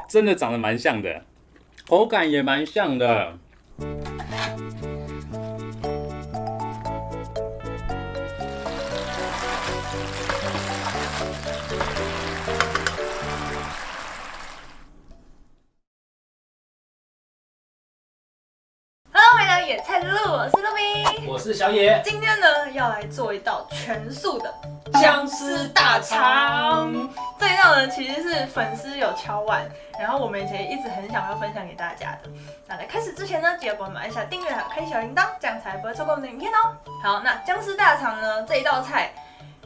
真的长得蛮像的，口感也蛮像的。Hello， 回到野菜之路，我是陆冰，我是小野。今天呢要来做一道全素的姜丝大肠。这一道呢其实是粉丝有敲碗，然后我们以前一直很想要分享给大家的。那在开始之前呢，记得帮我们按下订阅还有开小铃铛，这样才不会错过我们的影片哦。好，那姜丝大肠呢这一道菜，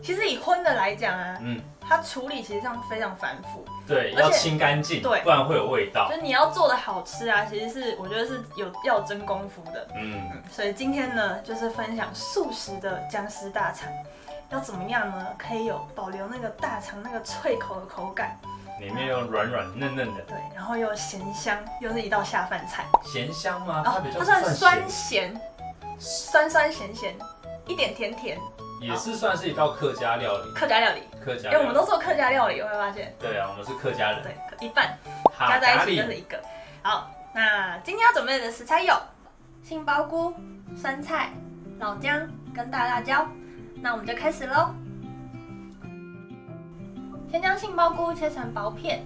其实以荤的来讲啊，它处理其实上非常繁复，对，要清干净，对，不然会有味道。就是你要做的好吃啊，其实是我觉得是要有真功夫的。所以今天呢，就是分享素食的姜丝大肠，要怎么样呢？可以有保留那个大肠那个脆口的口感，里面又软软嫩嫩的，对，然后又咸香，又是一道下饭菜。咸香吗？它算酸咸，酸酸咸咸，一点甜甜。也是算是一道客家料理。客家料理，因为我们都做客家料理，有没有发现？对啊，我们是客家人。对，一半加在一起就是一个。好，那今天要准备的食材有杏鲍菇、酸菜、老姜跟大辣椒。那我们就开始喽。先将杏鲍菇切成薄片。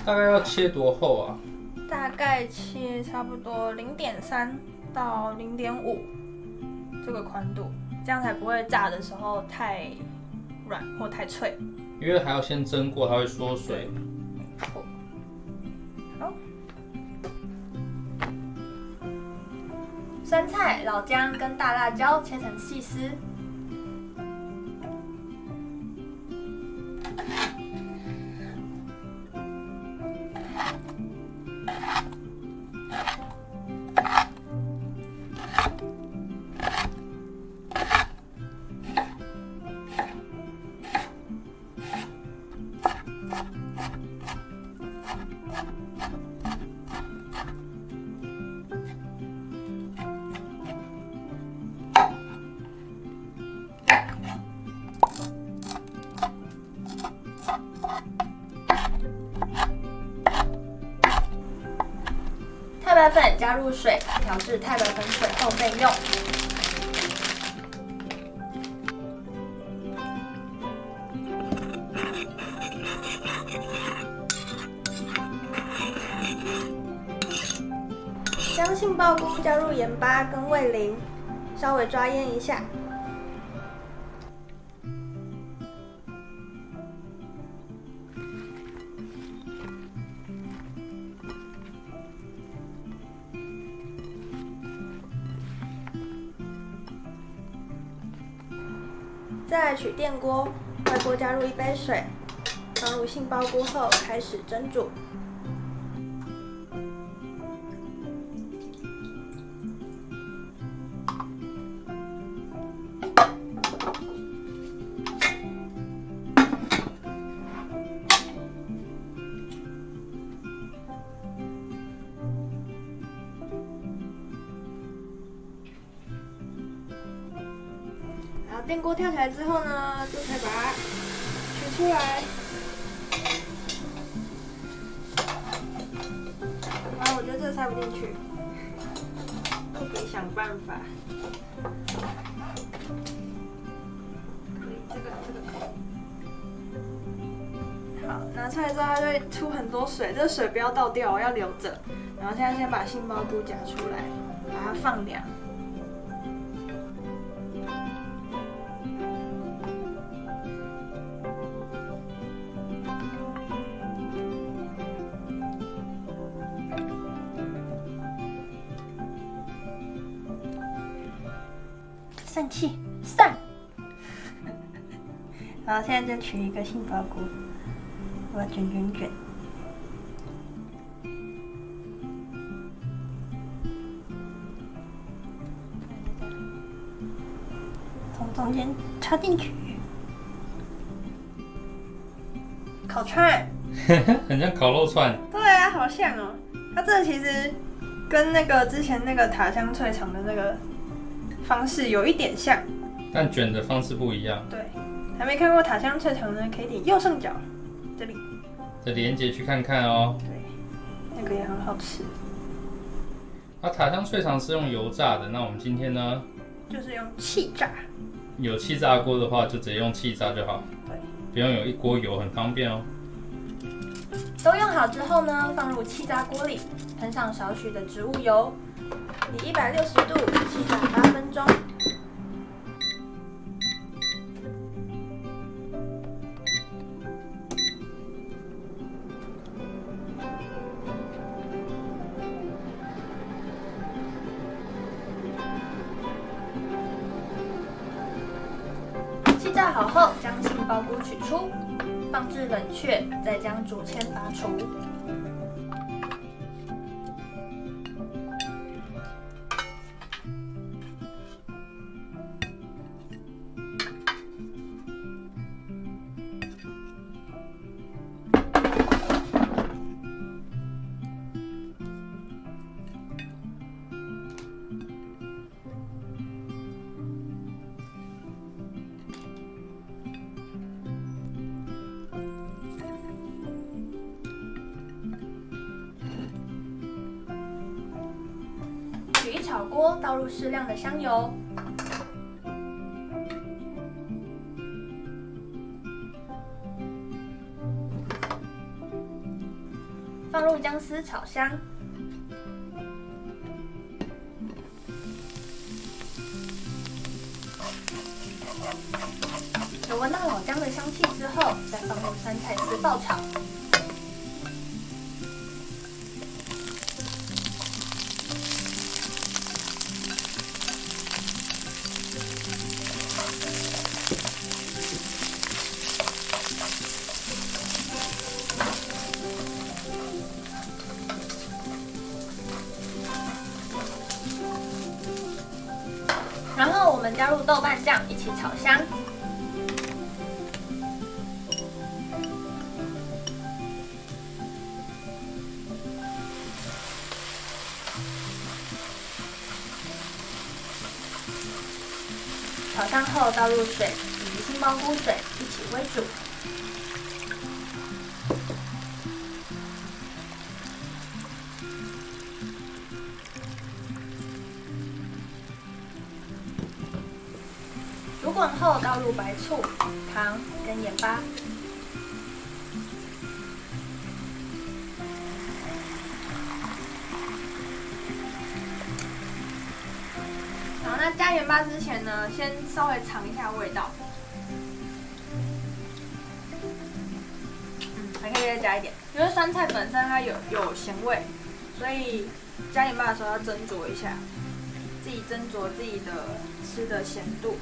大概要切多厚啊？大概切差不多0.3到0.5这个宽度，这样才不会炸的时候太软或太脆。因为还要先蒸过，它会缩水。没错。好，酸菜、老姜跟大辣椒切成细丝。太白粉加入水，调至太白粉水后备用。将杏鲍菇加入盐巴跟味淋，稍微抓腌一下。再来取电锅，外锅加入1杯水，放入杏鲍菇后开始蒸煮。电锅跳起来之后呢，就可以把它取出来。啊，我觉得这个塞不进去，自己想办法。可以，这个可以。好，拿出来之后它就会出很多水，这个水不要倒掉，要留着。然后现在先把杏鲍菇夹出来，把它放凉。散气，散。好，现在就取一个杏鲍菇，我卷卷卷。从中间插进去。烤串，很像烤肉串。对啊，好像哦。它这个其实跟那个之前那个塔香脆肠的那个方式有一点像，但卷的方式不一样。对，还没看过塔香脆肠呢，可以点右上角这里的连结去看看哦。对，那个也很好吃。塔香脆肠是用油炸的，那我们今天呢？就是用气炸。有气炸锅的话，就直接用气炸就好。对，不用有一锅油，很方便哦。都用好之后呢，放入气炸锅里，喷上少许的植物油，以160度气炸8分钟。气炸好后，将杏鲍菇取出，放置冷却，再将竹签拔除。取一炒锅，倒入适量的香油，放入姜丝炒香，有闻到老姜的香气之后，再放入酸菜丝爆炒。然后我们加入豆瓣酱一起炒香，炒香后倒入水以及杏鲍菇水一起煨煮。煮滚后倒入白醋、糖跟盐巴，好，那加盐巴之前呢，先稍微尝一下味道，还可以再加一点，因为酸菜本身它有咸味，所以加盐巴的时候要斟酌一下，自己斟酌自己的吃的咸度。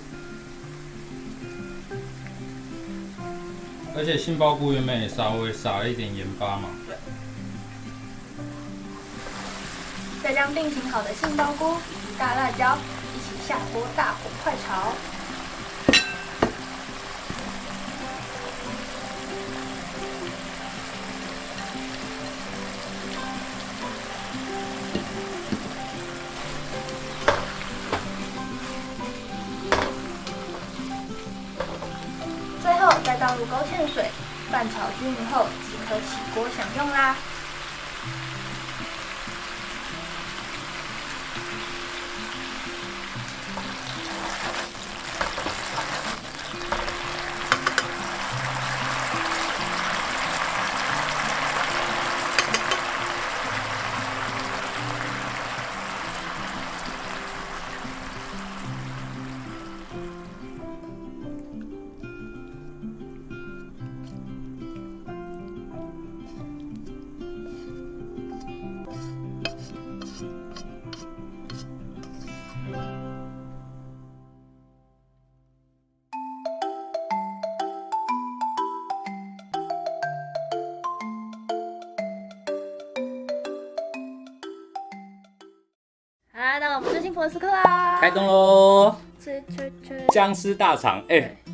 而且杏鲍菇原本也稍微撒了一点盐巴嘛。对。再将定型好的杏鲍菇以及大辣椒一起下锅大火快炒。最后再倒入勾芡水，拌炒均匀后即可起锅享用啦。好，那我们就进佛斯克啦！开动喽！吃，姜丝大肠，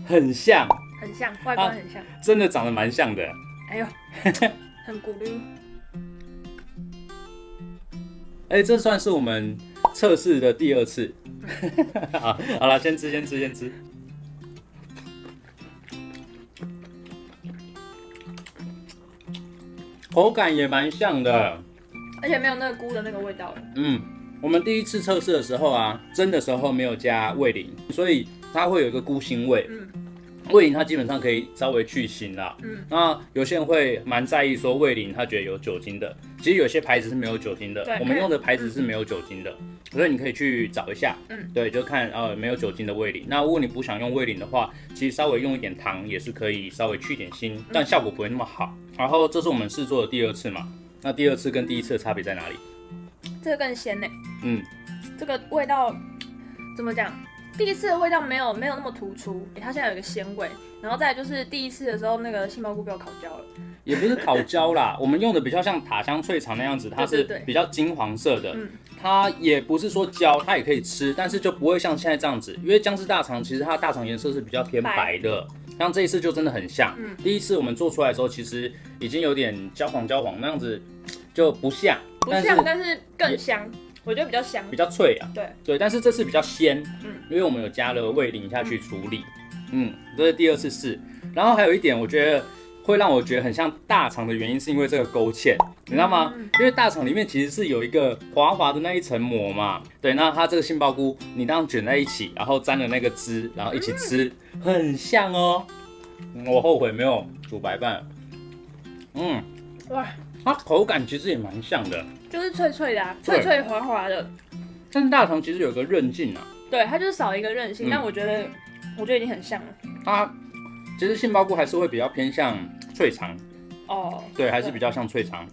很像，很像，外观很像，真的长得蛮像的。哎呦，很古绿。这算是我们测试的第2次。好了，先吃。口感也蛮像的，而且没有那个菇的那个味道了。我们第1次测试的时候啊，蒸的时候没有加味淋，所以它会有一个菇腥味。味淋它基本上可以稍微去腥啦。那有些人会蛮在意说味淋，他觉得有酒精的，其实有些牌子是没有酒精的，我们用的牌子是没有酒精的，所以你可以去找一下。对，就看没有酒精的味淋。那如果你不想用味淋的话，其实稍微用一点糖也是可以稍微去点腥，但效果不会那么好。然后这是我们试做的第2次嘛，那第2次跟第1次的差别在哪里？这个更鲜呢。这个味道怎么讲？第1次的味道没有那么突出，它现在有一个鲜味，然后再来就是第1次的时候那个杏鲍菇被我烤焦了，也不是烤焦啦，我们用的比较像塔香脆肠那样子，它是比较金黄色的，它也不是说焦，它也可以吃，但是就不会像现在这样子，因为姜丝大肠其实它的大肠颜色是比较偏白的，像这一次就真的很像。第1次我们做出来的时候，其实已经有点焦黄那样子，就不像，但是更香。我觉得比较香，比较脆啊。对，但是这次比较鲜，因为我们有加了味淋下去处理。这是第2次试。然后还有一点，我觉得会让我觉得很像大肠的原因，是因为这个勾芡，你知道吗？因为大肠里面其实是有一个滑滑的那一层膜嘛。对，那它这个杏鲍菇，你这样卷在一起，然后沾了那个汁，然后一起吃，很像哦。我后悔没有煮白饭。哇，它口感其实也蛮像的。就是脆脆的脆滑滑的，但是大肠其实有个韧劲啊，对，它就是少一个韧性，但我觉得已经很像了。它其实杏鲍菇还是会比较偏向脆肠，对，还是比较像脆肠，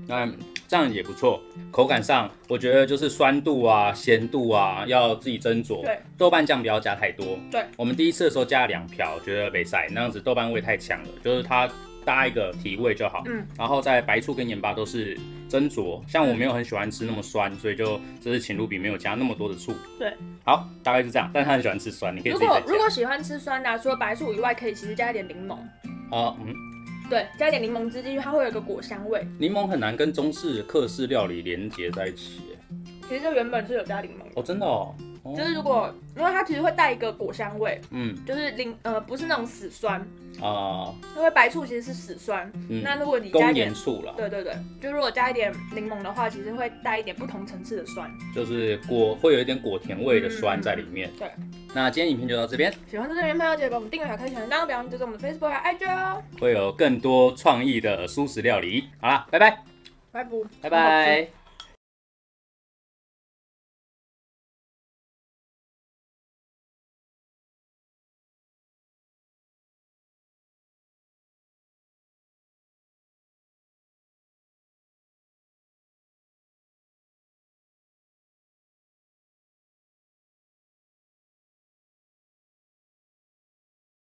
那这样也不错。口感上，我觉得就是酸度啊、咸度啊要自己斟酌。对，豆瓣酱不要加太多。对，我们第1次的时候加了2瓢，觉得没塞，那样子豆瓣味太强了，就是它搭一个提味就好。然后在白醋跟盐巴都是斟酌，像我没有很喜欢吃那么酸，所以就这次请露比没有加那么多的醋。对，好，大概是这样。但是他很喜欢吃酸，你可以自己再加。如果喜欢吃酸的，除了白醋以外，可以其实加一点柠檬。对，加一点柠檬汁进去，它会有一个果香味。柠檬很难跟中式、客式料理连结在一起。其实这原本是有加柠檬的。真的哦。就是因为它其实会带一个果香味，就是不是那种死酸因为白醋其实是死酸，那如果你加一点醋了，对，就如果加一点柠檬的话，其实会带一点不同层次的酸，就是会有一点果甜味的酸在里面。对，那今天影片就到这边，喜欢这边朋友记得帮我们订阅、小开小铃铛，不要忘记追踪我们的 Facebook 和 IG 哦，会有更多创意的蔬食料理。好啦，拜拜，拜拜。